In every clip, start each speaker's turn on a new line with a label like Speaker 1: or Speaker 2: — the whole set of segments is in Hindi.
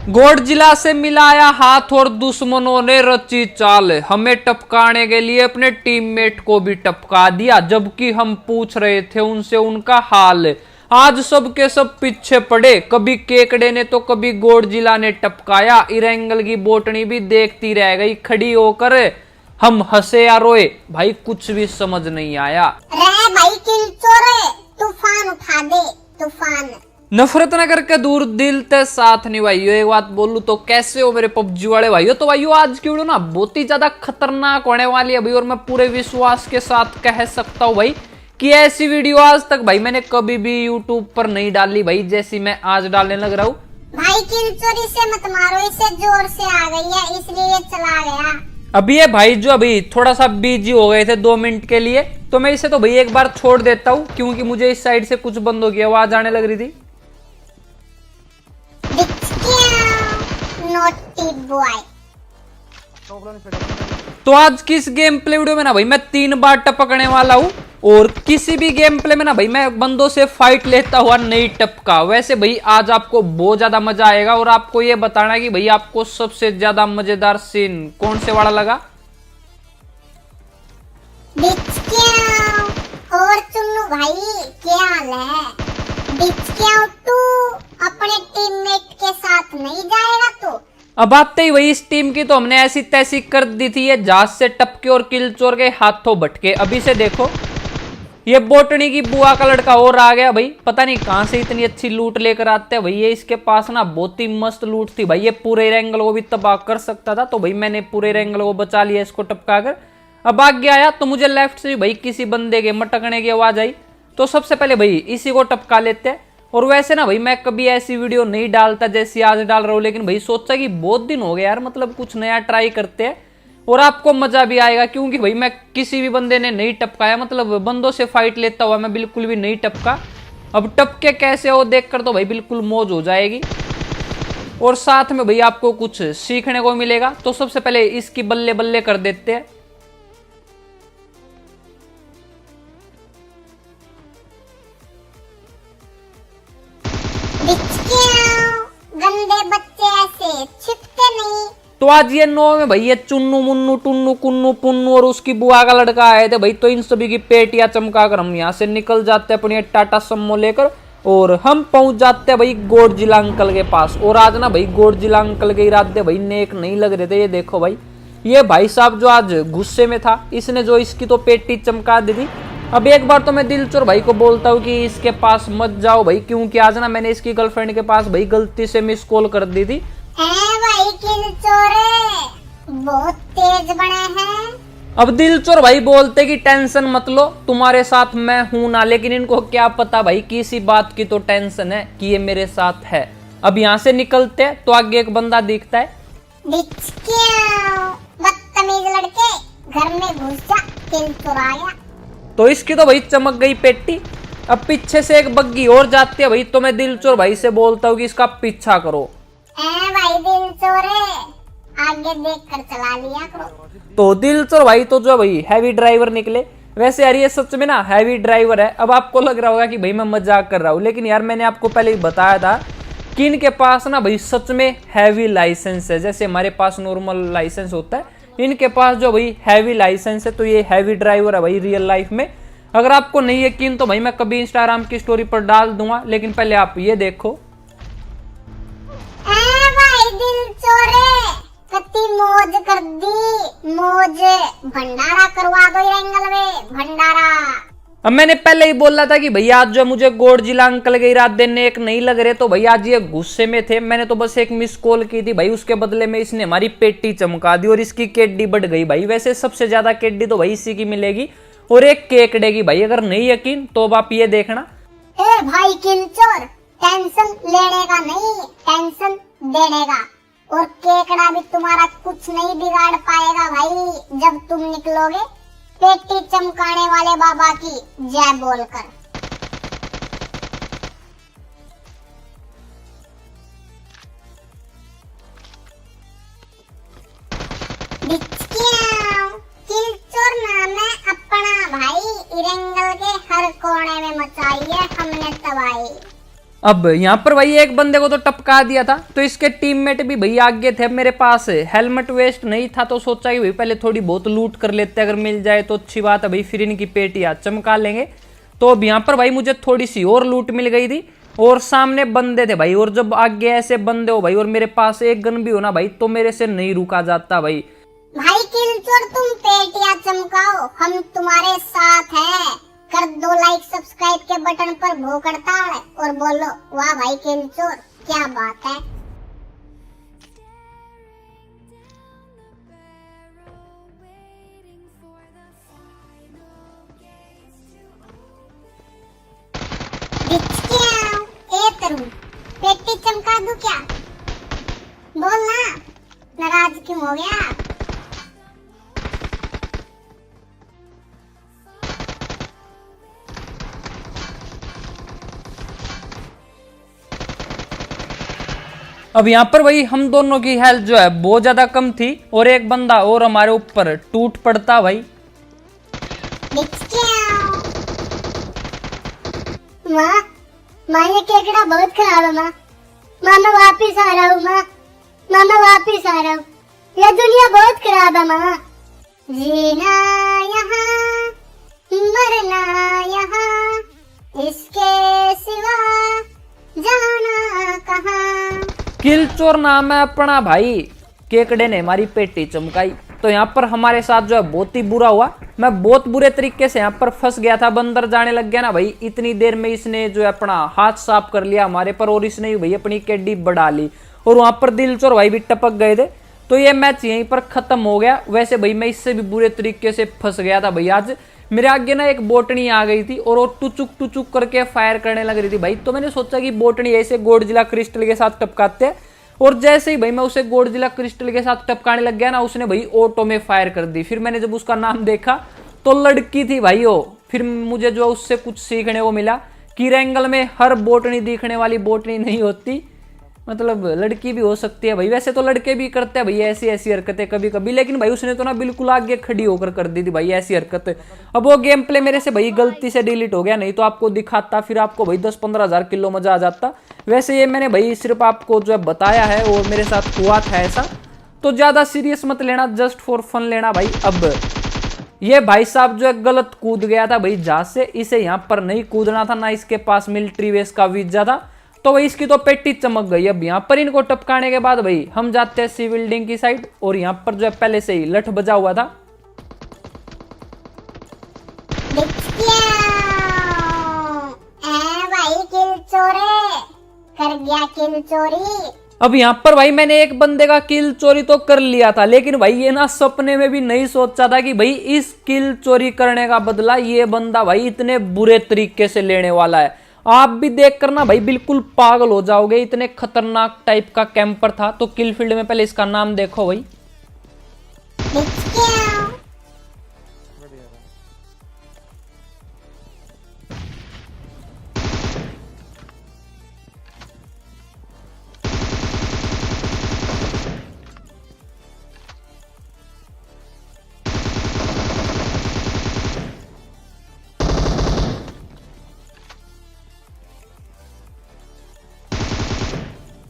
Speaker 1: गॉडजिला से मिलाया हाथ और दुश्मनों ने रची चाल, हमें टपकाने के लिए अपने टीममेट को भी टपका दिया, जबकि हम पूछ रहे थे उनसे उनका हाल। आज सब के सब पीछे पड़े, कभी केकड़े ने तो कभी गॉडजिला ने टपकाया, इरेंगल की बोटनी भी देखती रह गई खड़ी होकर। हम हंसे या रोए भाई कुछ भी समझ नहीं आया।
Speaker 2: रे भाई किलचोर, तूफान उठा दे तूफान।
Speaker 1: नफरत न करके दूर दिल ते साथ नहीं भाइयों। एक बात बोलूं तो कैसे हो मेरे पबजी वाले भाइयों। तो भाइयों आज की वीडियो ना बहुत ही ज्यादा खतरनाक होने वाली है भाई, और मैं पूरे विश्वास के साथ कह सकता हूं भाई कि ऐसी वीडियो आज तक भाई मैंने कभी भी यूट्यूब पर नहीं डाली भाई, जैसी मैं आज डालने लग रहा हूँ।
Speaker 2: भाई किलचोर इसे मत मारो, इसे जोर से आ गई है इसलिए चला गया।
Speaker 1: अभी ये भाई जो अभी थोड़ा सा बिजी हो गए थे 2 मिनट के लिए, तो मैं इसे तो भाई एक बार छोड़ देता हूँ, क्योंकि मुझे इस साइड से कुछ बंदों की आवाज आने लग रही थी।
Speaker 2: Naughty boy.
Speaker 1: तो आज की इस गेम प्ले वीडियो में ना भाई मैं 3 बार टपकने वाला हूँ, और किसी भी गेम प्ले में ना भाई मैं बंदों से फाइट लेता हुआ नहीं टपका। वैसे भाई आज आपको बहुत ज्यादा मजा आएगा, और आपको ये बताना है कि भाई आपको सबसे ज्यादा मजेदार सीन कौन से वाला लगा।
Speaker 2: और चुन्नू भाई क्या हाल है? तू अपने टीममेट के साथ नहीं जाएगा तो?
Speaker 1: अब आते ही वही इस टीम की तो हमने ऐसी तैसी कर दी थी, ये जहाज से टपके और किलचोर के हाथों भटके। अभी से देखो ये बोटनी की बुआ का लड़का और आ गया भाई, पता नहीं कहां से इतनी अच्छी लूट लेकर आते हैं भाई। ये इसके पास ना बहुत ही मस्त लूट थी भाई, ये पूरे रेंगल को भी तबाह कर सकता था, तो भाई मैंने पूरे रेंगल को बचा लिया इसको टपका कर। अब आगे आया तो मुझे लेफ्ट से भाई किसी बंदे के मटकने की आवाज आई, तो सबसे पहले भाई इसी को टपका लेते हैं। और वैसे ना भाई मैं कभी ऐसी वीडियो नहीं डालता जैसी आज डाल रहा हूँ, लेकिन भाई सोचा कि बहुत दिन हो गया यार, मतलब कुछ नया ट्राई करते हैं और आपको मजा भी आएगा, क्योंकि भाई मैं किसी भी बंदे ने नहीं टपकाया, मतलब बंदों से फाइट लेता हुआ मैं बिल्कुल भी नहीं टपका। अब टपके कैसे हो देखकर तो भाई बिल्कुल मौज हो जाएगी, और साथ में भाई आपको कुछ सीखने को मिलेगा। तो सबसे पहले इसकी बल्ले बल्ले कर देते हैं।
Speaker 2: गंदे बच्चे ऐसे छिपते नहीं।
Speaker 1: तो आज ये 9 में भाई ये चुन्नू मुन्नू टुन्नू कुन्नू पुन्नू और उसकी बुआ का लड़का आए थे भाई, तो इन सभी की पेटियां चमकाकर हम यहाँ से निकल जाते हैं अपनी टाटा सम्मो लेकर, और हम पहुंच जाते हैं भाई गॉडजिला अंकल के पास। और आज ना भाई गॉडजिला अंकल के इरादे भाई नेक नहीं लग रहे थे। ये देखो भाई ये भाई साहब जो आज गुस्से में था, इसने जो इसकी तो पेटी चमका दी थी। अब एक बार तो मैं दिलचोर भाई को बोलता हूँ कि इसके पास मत जाओ भाई, क्योंकि आज ना मैंने इसकी गर्लफ्रेंड के पास भाई गलती से मिस कॉल कर दी थी।
Speaker 2: भाई किलचोर बहुत तेज बने हैं।
Speaker 1: अब दिलचोर भाई बोलते कि टेंशन मत लो, तुम्हारे साथ मैं हूं ना, लेकिन इनको क्या पता भाई किसी बात की तो टेंशन है कि ये मेरे साथ है। अब यहाँ से निकलते हैं तो आगे एक बंदा दिखता है।
Speaker 2: बदतमीज लड़के घर में घुस जा, किलचोर आ गया।
Speaker 1: तो इसकी तो भाई चमक गई पेटी। अब पीछे से एक बग्गी और जाती है भाई, तो मैं दिलचोर भाई से बोलता हूँ कि इसका पीछा करो।
Speaker 2: भाई दिलचोर आगे देख कर चला लिया करो।
Speaker 1: तो दिलचोर भाई तो जो भाई हैवी ड्राइवर निकले। वैसे यार ये सच में ना हैवी ड्राइवर है। अब आपको लग रहा होगा कि भाई मैं मजाक कर रहा हूँ, लेकिन यार मैंने आपको पहले ही बताया था कि इनके पास ना भाई सच में हैवी लाइसेंस है। जैसे हमारे पास नॉर्मल लाइसेंस होता है, इनके पास जो भाई हैवी लाइसेंस है, तो ये हैवी ड्राइवर है भाई रियल लाइफ में। अगर आपको नहीं यकीन तो भाई मैं कभी इंस्टाग्राम की स्टोरी पर डाल दूंगा, लेकिन पहले आप ये देखो।
Speaker 2: भाई दिलचोर कति मौज कर दी, मौज भंडारा करवा दो रेंगल में, भंडारा।
Speaker 1: अब मैंने पहले ही बोला था कि भैया आज जो मुझे गॉडजिला अंकल के इरादे नेक नहीं लग रहे, तो भैया आज ये गुस्से में थे। मैंने तो बस एक मिस कॉल की थी भाई, उसके बदले में इसने हमारी पेटी चमका दी और इसकी केडी बढ़ गई भाई। वैसे सबसे ज्यादा केडी तो भाई इसी की मिलेगी, और एक केकड़े की भाई। अगर नहीं यकीन तो अब आप ये देखना।
Speaker 2: भाई किलचोर टेंशन लेने का नहीं, टेंशन देने का। और केकड़ा भी तुम्हारा कुछ नहीं बिगाड़ पाएगा भाई, जब तुम निकलोगे पेटी चमकाने वाले बाबा की जय बोलकर। किलचोर नाम है अपना भाई, इरेंगल के हर कोने में मचाई है हमने तबाही।
Speaker 1: अब यहाँ पर भाई एक बंदे को तो टपका दिया था, तो इसके टीममेट भी भाई आगे थे। मेरे पास हेलमेट वेस्ट नहीं था, तो सोचा कि भाई पहले थोड़ी बहुत लूट कर लेते, अगर मिल जाए तो अच्छी बात है भाई, फिर इनकी पेटियां चमका लेंगे। तो अब यहाँ पर भाई मुझे थोड़ी सी और लूट मिल गई थी, और सामने बंदे थे भाई। और जब आगे ऐसे बंदे हो भाई और मेरे पास एक गन भी हो ना भाई, तो मेरे से नहीं रुका जाता भाई।
Speaker 2: भाई किलचोर तुम पेटियां चमकाओ, हम तुम्हारे साथ हैं। कर दो लाइक सब्सक्राइब के बटन पर भूख हड़ताल और बोलो वाह भाई किलचोर, क्या बात है। पेटी चमका दूं क्या? बोल ना, नाराज क्यों हो गया?
Speaker 1: अब यहाँ पर भाई हम दोनों की हेल्थ जो है बहुत ज्यादा कम थी, और एक बंदा और हमारे ऊपर टूट पड़ता भाई।
Speaker 2: माँ ये केकड़ा बहुत खराब है माँ। मैं वापिस आ रहा हूँ माँ, मैं वापिस आ रहा हूँ। ये दुनिया बहुत खराब है माँ। जीना यहाँ, मरना यहाँ, इसके सिवा जाना कहाँ।
Speaker 1: किलचोर नाम है अपना भाई, केकड़े ने हमारी पेटी चमकाई। तो यहाँ पर हमारे साथ जो है बहुत ही बुरा हुआ। मैं बहुत बुरे तरीके से यहाँ पर फंस गया था, बंदर जाने लग गया ना भाई। इतनी देर में इसने जो है अपना हाथ साफ कर लिया हमारे पर, और इसने भाई अपनी केडी बढ़ा ली, और वहां पर दिलचोर भाई भी टपक गए थे। तो ये मैच यहीं पर खत्म हो गया। वैसे भाई मैं इससे भी बुरे तरीके से फंस गया था भाई। आज मेरे आगे ना एक बोटनी आ गई थी, और वो टुचुक करके फायर करने लग रही थी भाई। तो मैंने सोचा कि बोटनी ऐसे गॉडजिला क्रिस्टल के साथ टपकाते हैं, और जैसे ही भाई मैं उसे गॉडजिला क्रिस्टल के साथ टपकाने लग गया ना, उसने भाई ऑटो में फायर कर दी। फिर मैंने जब उसका नाम देखा तो लड़की थी भाई वो। फिर मुझे जो उससे कुछ सीखने को मिला कि रैंगल में हर बोटनी दिखने वाली बोटनी नहीं होती, मतलब लड़की भी हो सकती है भाई। वैसे तो लड़के भी करते हैं भाई ऐसी ऐसी हरकतें कभी कभी, लेकिन भाई उसने तो ना बिल्कुल आगे खड़ी होकर कर दी थी भाई ऐसी हरकत। अब वो गेम प्ले मेरे से भाई गलती से डिलीट हो गया, नहीं तो आपको दिखाता, फिर आपको भाई 10-15 हज़ार किलो मजा आ जाता। वैसे ये मैंने भाई सिर्फ आपको जो है बताया है, और मेरे साथ हुआ था ऐसा, तो ज्यादा सीरियस मत लेना, जस्ट फॉर फन लेना भाई। अब ये भाई साहब जो है गलत कूद गया था भाई जहाज से, इसे यहाँ पर नहीं कूदना था, ना इसके पास मिलिट्री बेस का वीजा था, तो भाई इसकी तो पेटी चमक गई। अब यहाँ पर इनको टपकाने के बाद भाई हम जाते हैं सी बिल्डिंग की साइड, और यहाँ पर जो है पहले से ही लठ बजा हुआ था।
Speaker 2: भाई किल चोरी कर गया, किल चोरी।
Speaker 1: अब यहाँ पर भाई मैंने एक बंदे का किल चोरी तो कर लिया था, लेकिन भाई ये ना सपने में भी नहीं सोचा था कि भाई इस किल चोरी करने का बदला ये बंदा भाई इतने बुरे तरीके से लेने वाला है। आप भी देख कर ना भाई बिल्कुल पागल हो जाओगे, इतने खतरनाक टाइप का कैंपर था। तो किल फील्ड में पहले इसका नाम देखो भाई।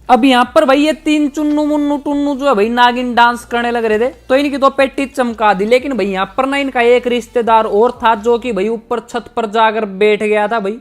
Speaker 1: अब यहाँ पर भाई ये 3 चुन्नू मुन्नू टुन्नू जो है भाई नागिन डांस करने लग रहे थे, तो इनकी तो पेटी चमका दी। लेकिन भाई यहाँ पर ना इनका एक रिश्तेदार और था, जो कि भाई ऊपर छत पर जाकर बैठ गया था भाई।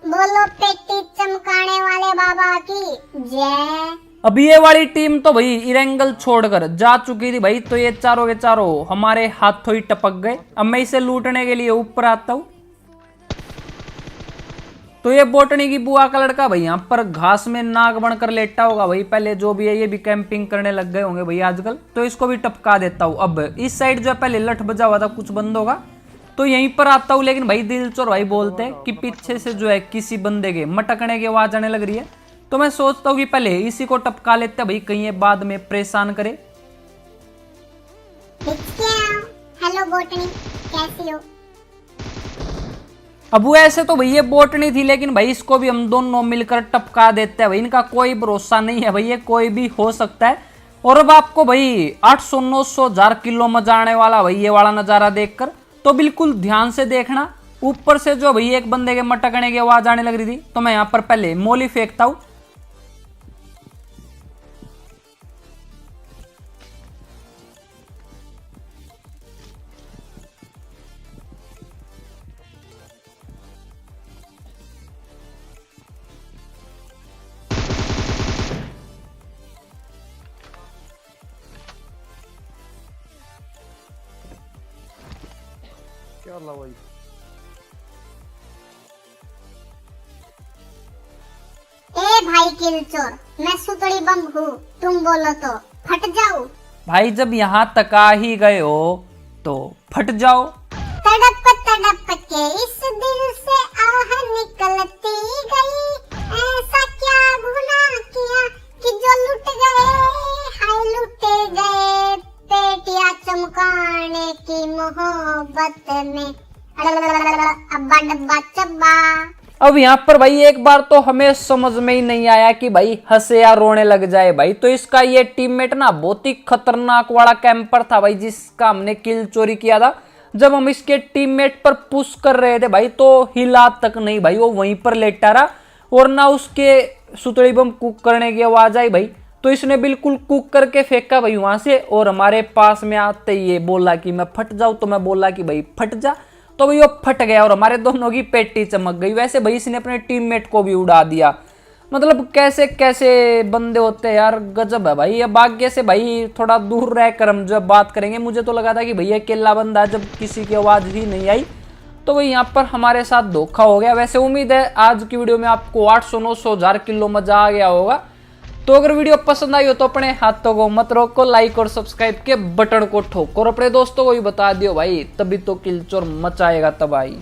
Speaker 2: बोलो पेटी चमकाने वाले बाबा की जय।
Speaker 1: अब ये वाली टीम तो भाई इरेंगल छोड़कर जा चुकी थी भाई, तो ये चारों के चारों हमारे हाथों ही टपक गए। अब मैं इसे लूटने के लिए ऊपर आता हूँ। तो ये बोटनी की बुआ का लड़का भाई यहाँ पर घास में नाग बनकर लेटा होगा भाई। पहले जो भी है ये भी कैंपिंग करने लग गए होंगे भाई आजकल, तो इसको भी टपका देता हूँ। अब इस साइड जो है पहले लठ बजा हुआ था कुछ बंदों का, तो यहीं पर आता हूँ। लेकिन भाई दिलचोर भाई बोलते हैं कि पीछे से जो है किसी बंदे के मटकने की आवाज आने लग रही है, तो मैं सोचता हूँ कि पहले इसी को टपका लेते हैं भाई, कहीं ये बाद में परेशान करे।
Speaker 2: हेलो बोटनी, कैसी हो?
Speaker 1: अब वो ऐसे तो भाई ये बोटनी थी, लेकिन भाई इसको भी हम दोनों मिलकर टपका देते हैं भाई। इनका कोई भरोसा नहीं है भाई, ये कोई भी हो सकता है। और अब आपको भाई 800 900 1000 किलो में जाने वाला भाई ये वाला नजारा देखकर तो बिल्कुल ध्यान से देखना। ऊपर से जो भाई एक बंदे के मटकने की आवाज आने लग रही थी तो मैं यहाँ पर पहले मोली फेंकता हूँ।
Speaker 3: क्या ला भाई
Speaker 2: ए भाई किल चोर, मैं सुतड़ी बम हूँ, तुम बोलो तो फट जाऊं।
Speaker 1: भाई जब यहाँ तक आ ही गए हो तो फट जाओ।
Speaker 2: तड़प तड़प के इस दिल से आह निकलती गई, ऐसा क्या गुनाह किया कि जो लुट गए, हाय लुटे गए पेटियां चमकाने की मोहब्बत में। अब्बा डब्बा चब्बा।
Speaker 1: अब यहाँ पर भाई एक बार तो हमें समझ में ही नहीं आया कि भाई हंसे या रोने लग जाए भाई। तो इसका ये टीममेट ना बहुत ही खतरनाक वाला कैंपर था भाई जिसका हमने किल चोरी किया था। जब हम इसके टीममेट पर पुश कर रहे थे भाई तो हिला तक नहीं भाई, वो वहीं पर लेटा रहा और ना उसके सुतड़ी बम कुक करने की आवाज आई भाई। तो इसने बिल्कुल कुक करके फेंका भाई वहां से और हमारे पास में आते ही ये बोला कि मैं फट जाऊं, तो मैं बोला कि भाई फट जा, तो भाई वो फट गया और हमारे दोनों की पेटी चमक गई। वैसे भाई इसने अपने टीममेट को भी उड़ा दिया। मतलब कैसे कैसे बंदे होते हैं यार, गजब है भाई। ये भाग्य से भाई थोड़ा दूर रहकर हम जब बात करेंगे, मुझे तो लगा था कि भैया अकेला बंदा, जब किसी की आवाज ही नहीं आई तो भाई यहाँ पर हमारे साथ धोखा हो गया। वैसे उम्मीद है आज की वीडियो में आपको 800 900 1000 किलो मजा आ गया होगा। तो अगर वीडियो पसंद आई हो तो अपने हाथों को मत रोको, लाइक और सब्सक्राइब के बटन को ठोको और अपने दोस्तों को भी बता दियो भाई, तभी तो किल चोर मचाएगा तबाही।